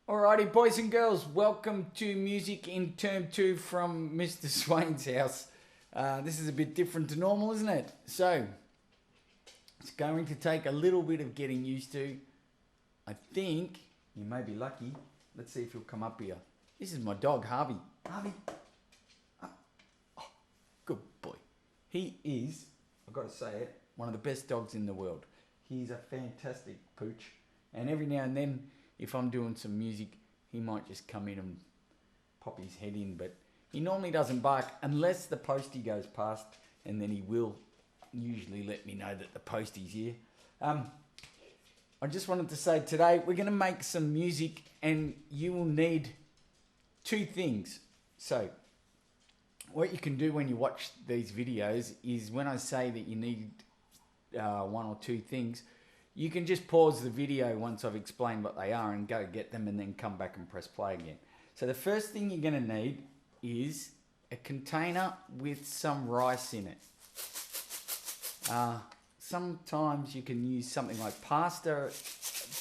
Alrighty, boys and girls, welcome to Music in Term 2 from Mr. Swain's house. This is a bit different to normal, isn't it? So, it's going to take a little bit of getting used to. I think you may be lucky. Let's see if he'll come up here. This is my dog, Harvey. Harvey. Oh, good boy. He is, I've got to say it, one of the best dogs in the world. He's a fantastic pooch. And every now and then, if I'm doing some music, he might just come in and pop his head in, but he normally doesn't bark unless the postie goes past, and then he will usually let me know that the postie's here. I just wanted to say today we're going to make some music, and you will need two things. So what you can do when you watch these videos is when I say that you need one or two things, you can just pause the video once I've explained what they are and go get them and then come back and press play again. So the first thing you're going to need is a container with some rice in it. Sometimes you can use something like pasta,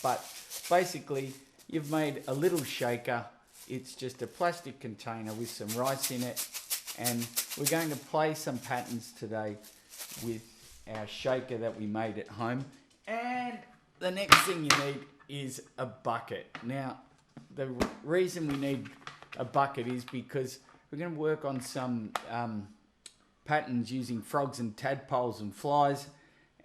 but basically you've made a little shaker. It's just a plastic container with some rice in it, and we're going to play some patterns today with our shaker that we made at home. And the next thing you need is a bucket. Now, the reason we need a bucket is because we're going to work on some patterns using frogs and tadpoles and flies.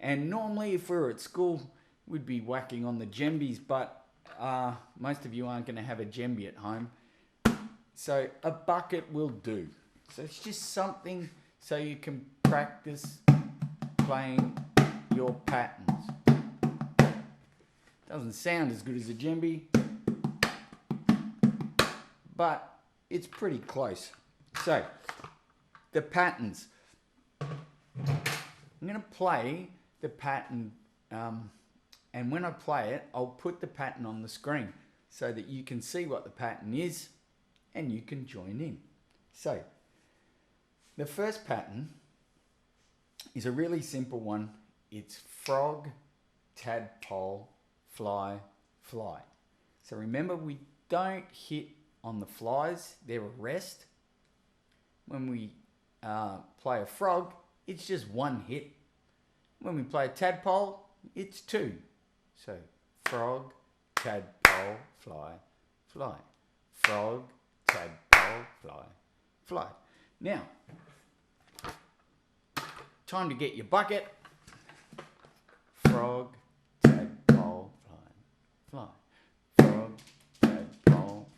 And normally, if we were at school, we'd be whacking on the djembis, but most of you aren't going to have a djembe at home. So a bucket will do. So it's just something so you can practice playing your patterns. Doesn't sound as good as a djembe, but it's pretty close. So, the patterns. I'm going to play the pattern, and when I play it, I'll put the pattern on the screen so that you can see what the pattern is and you can join in. So, the first pattern is a really simple one. It's frog, tadpole, fly, fly. So remember, we don't hit on the flies, they're a rest. When we play a frog, it's just one hit. When we play a tadpole, it's two. So frog, tadpole, fly, fly. Frog, tadpole, fly, fly. Now, time to get your bucket. Frog, tadpole, fly. Frog, tadpole,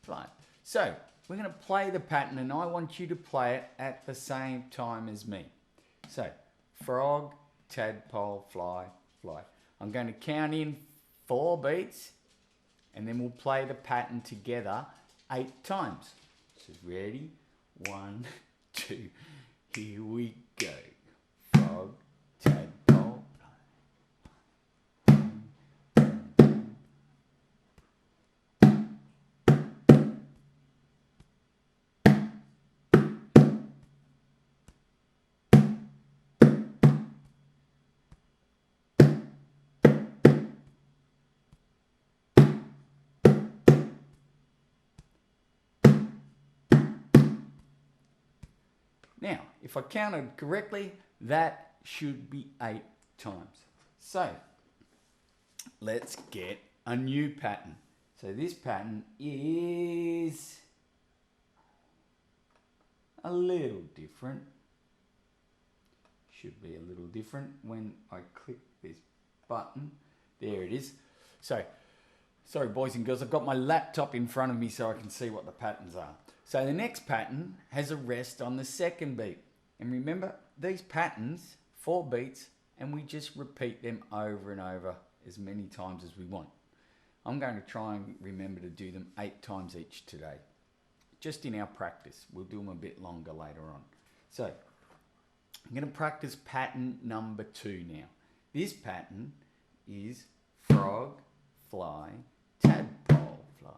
fly. So, we're going to play the pattern, and I want you to play it at the same time as me. So, frog, tadpole, fly. I'm going to count in 4 beats, and then we'll play the pattern together 8 times. So, ready? 1, 2, here we go. Frog, tadpole. Now, if I counted correctly, that should be 8 times. So, let's get a new pattern. So this pattern is a little different. Should be a little different when I click this button. There it is. So, sorry boys and girls, I've got my laptop in front of me so I can see what the patterns are. So the next pattern has a rest on the second beat. And remember, these patterns, 4 beats, and we just repeat them over and over as many times as we want. I'm going to try and remember to do them 8 times each today. Just in our practice. We'll do them a bit longer later on. So, I'm going to practice pattern number 2 now. This pattern is frog, fly, tadpole, fly.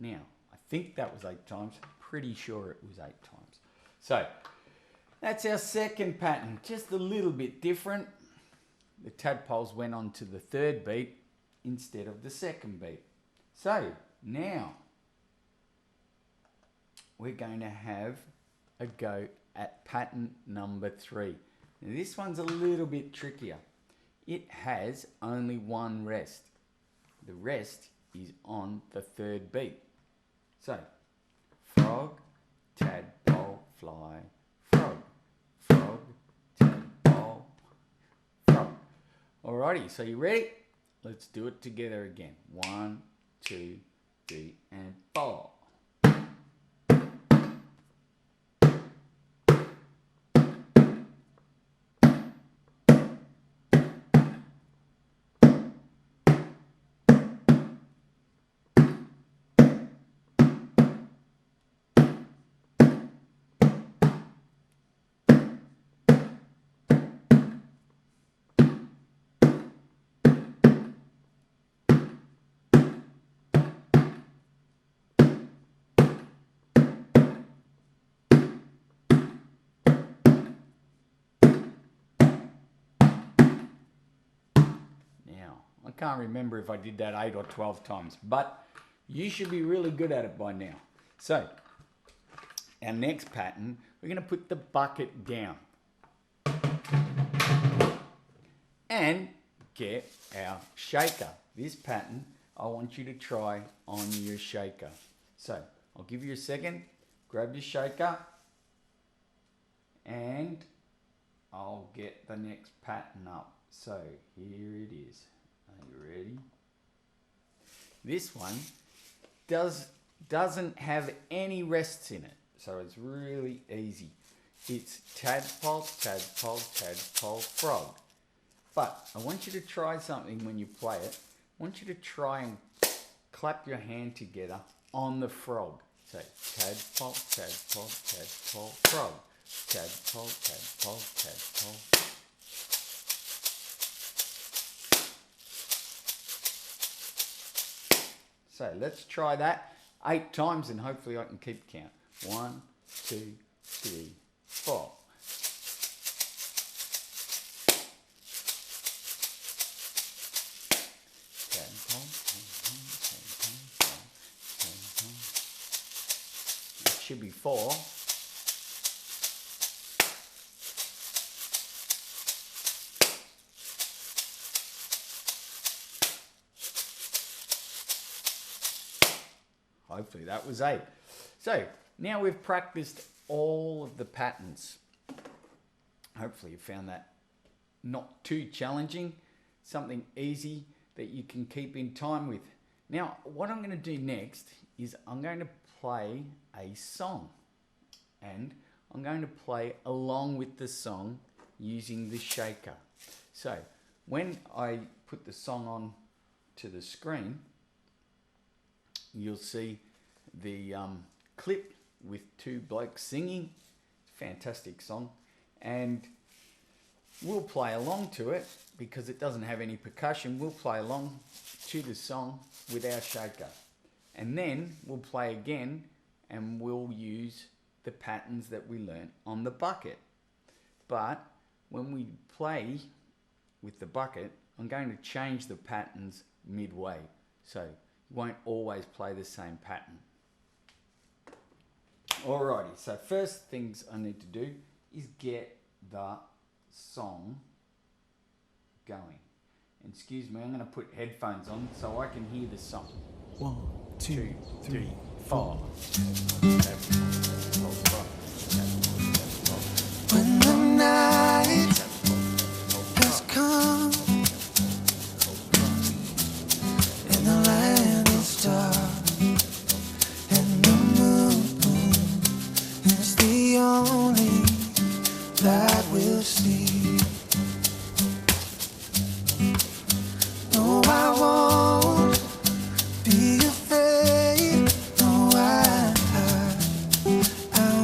Now, I think that was 8 times. Pretty sure it was 8 times. So, that's our second pattern. Just a little bit different. The tadpoles went on to the third beat instead of the second beat. So, now, we're going to have a go at pattern number 3. Now, this one's a little bit trickier. It has only one rest. The rest is on the third beat. So, frog, tadpole, fly, frog, frog, tadpole, frog. Alrighty, so you ready? Let's do it together again. 1, 2, 3, and 4. I can't remember if I did that 8 or 12 times, but you should be really good at it by now. So, our next pattern, we're going to put the bucket down and get our shaker. This pattern, I want you to try on your shaker. So, I'll give you a second, grab your shaker, and I'll get the next pattern up. So, here it is. Are you ready? This one doesn't have any rests in it, so it's really easy. It's tadpole, tadpole, tadpole, frog. But I want you to try something when you play it. I want you to try and clap your hand together on the frog. So tadpole, tadpole, tadpole, frog. Tadpole, tadpole, tadpole. So let's try that 8 times and hopefully I can keep count. 1, 2, 3, 4. It should be 4. Hopefully that was 8. So now we've practiced all of the patterns. Hopefully you found that not too challenging, something easy that you can keep in time with. Now what I'm going to do next is I'm going to play a song, and I'm going to play along with the song using the shaker. So when I put the song on to the screen, you'll see the clip with 2 blokes singing. Fantastic song, and we'll play along to it because it doesn't have any percussion. We'll play along to the song with our shaker, and then we'll play again and we'll use the patterns that we learnt on the bucket. But when we play with the bucket, I'm going to change the patterns midway, so you won't always play the same pattern. Alrighty, so first things I need to do is get the song going. And excuse me, I'm going to put headphones on so I can hear the song. 1, 2, 3, 4. When the night has come and the land is dark and the moon is the only light we'll see. No, I won't be afraid. No, I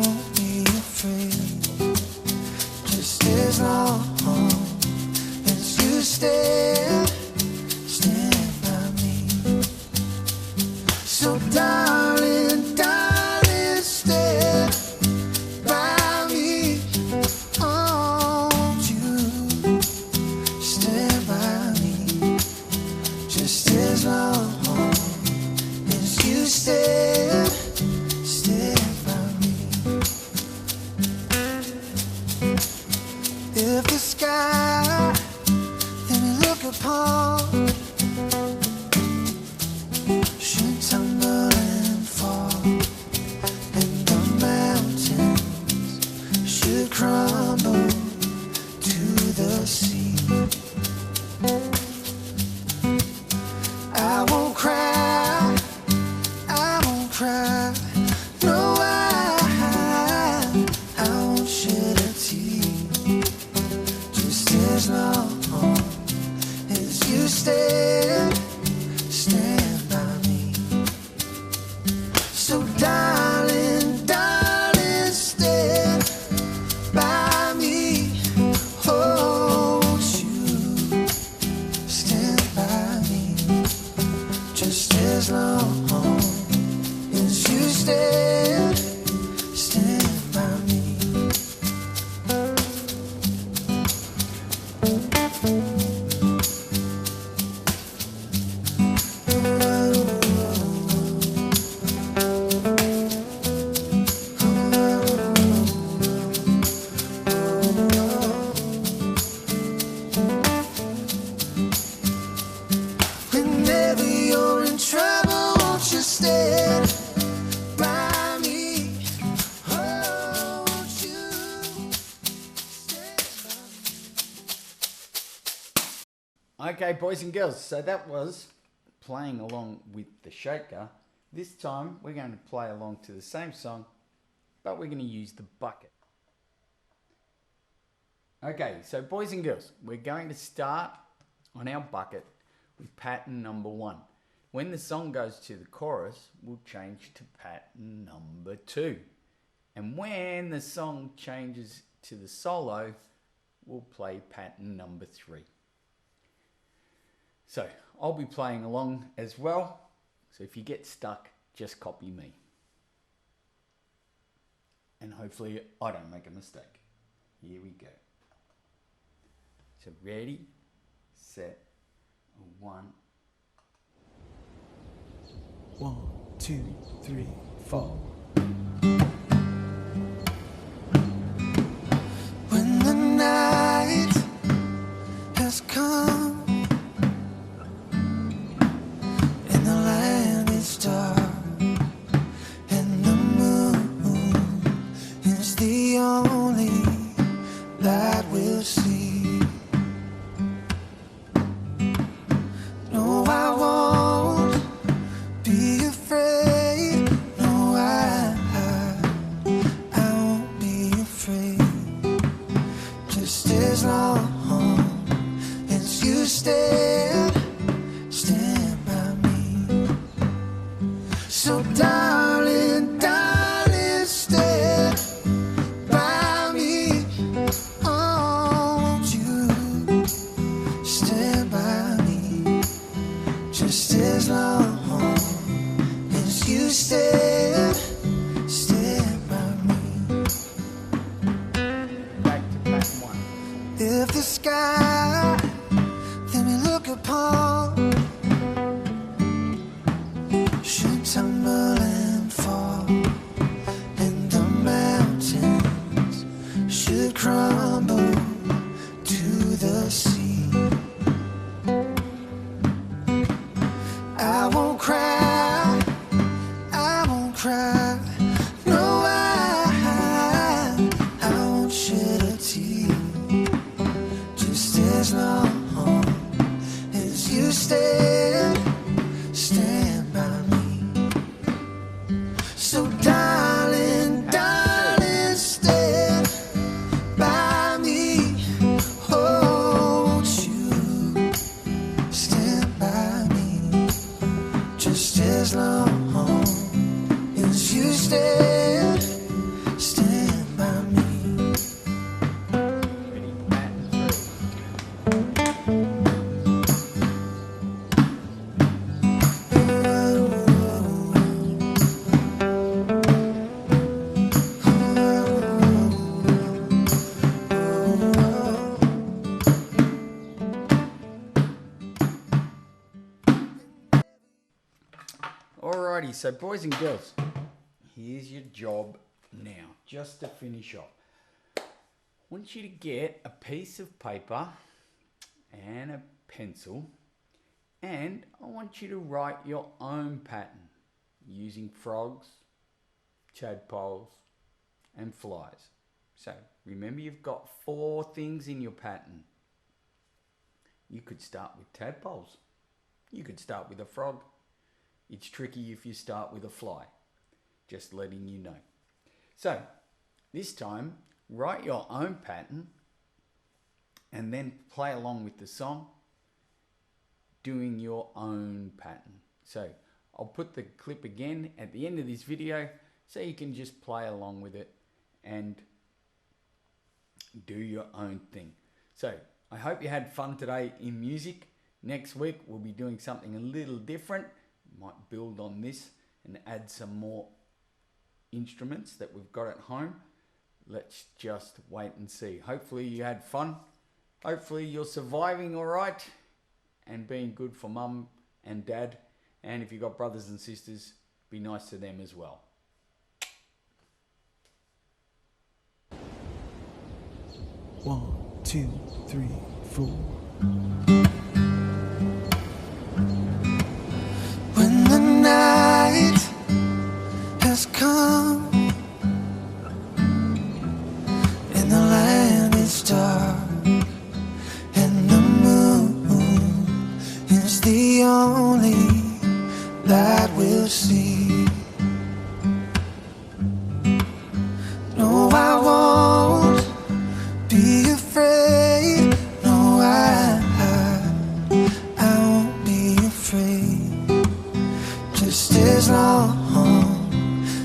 won't be afraid. Just as long as you stand by me. So darling, Okay, boys and girls, so that was playing along with the shaker. This time we're going to play along to the same song, but we're going to use the bucket. Okay, so boys and girls, we're going to start on our bucket with pattern number 1. When the song goes to the chorus, we'll change to pattern number 2. And when the song changes to the solo, we'll play pattern number 3. So I'll be playing along as well. So if you get stuck, just copy me. And hopefully I don't make a mistake. Here we go. So ready, set, 1. 1, 2, 3, 4. When the night has come and the land is dark and the moon is the only light we'll see. No, I won't be afraid. No, I won't be afraid. Just as long as you stand by me. So darling, darling, stand by me. Oh, won't you stand by me? Just as long as you stand by me. Back to pattern 1. If the sky that we look upon should tumble and fall, and the mountains should crumble to the sea, I won't cry, I won't cry. No, I won't shed a tear. Just as long as you stand by me. So darling, darling, stand by me. Oh, won't you stand by me? Just as long as you stand by me. Ready, pattern 3. Alrighty, so boys and girls, here's your job now, just to finish off. I want you to get a piece of paper and a pencil, and I want you to write your own pattern using frogs, tadpoles, and flies. So remember, you've got 4 things in your pattern. You could start with tadpoles. You could start with a frog. It's tricky if you start with a fly. Just letting you know. So this time, write your own pattern and then play along with the song doing your own pattern. So I'll put the clip again at the end of this video so you can just play along with it and do your own thing. So I hope you had fun today in music. Next week we'll be doing something a little different. Might build on this and add some more instruments that we've got at home. Let's just wait and see. Hopefully you had fun. Hopefully you're surviving all right and being good for mum and dad. And if you've got brothers and sisters, be nice to them as well. One, 2, 3, 4. When the night has come and the land is dark and the moon God will see. No, I won't be afraid. No, I won't be afraid. Just as long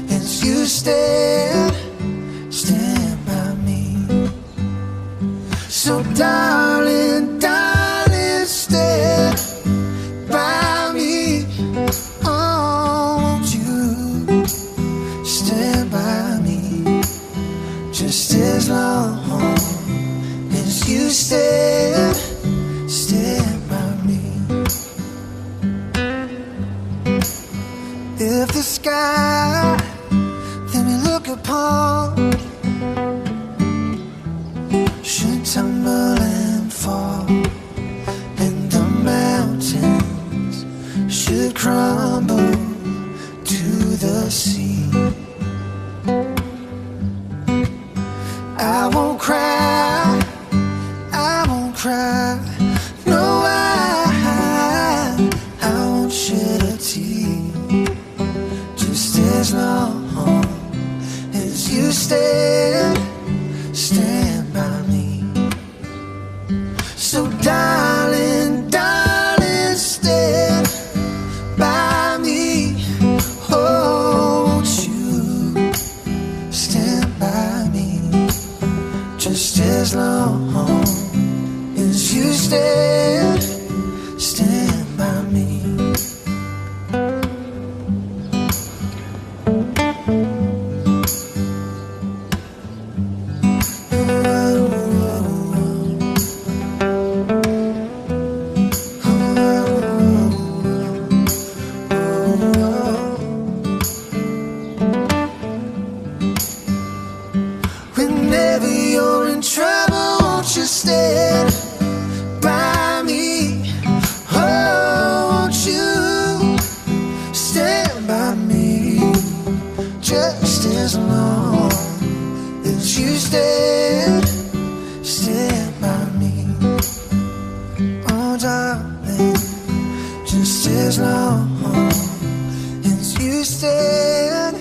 as you stand by me. So darling, darling, stand by me. Oh, won't you stand by me? Just as long as you stand by me. If the sky that we look upon should tumble and fall, and the mountains should crumble to the sea, I won't cry, I won't cry. No, I won't shed a tear. Just as long as you stand by me. So darling, darling, stand by me. Oh, won't you stand by me? Just as long as you stand by me. Whenever you're in trouble, won't you stand by me? Oh, won't you stand by me? Just as long as you stand by me. Oh, darling, just as long as you stand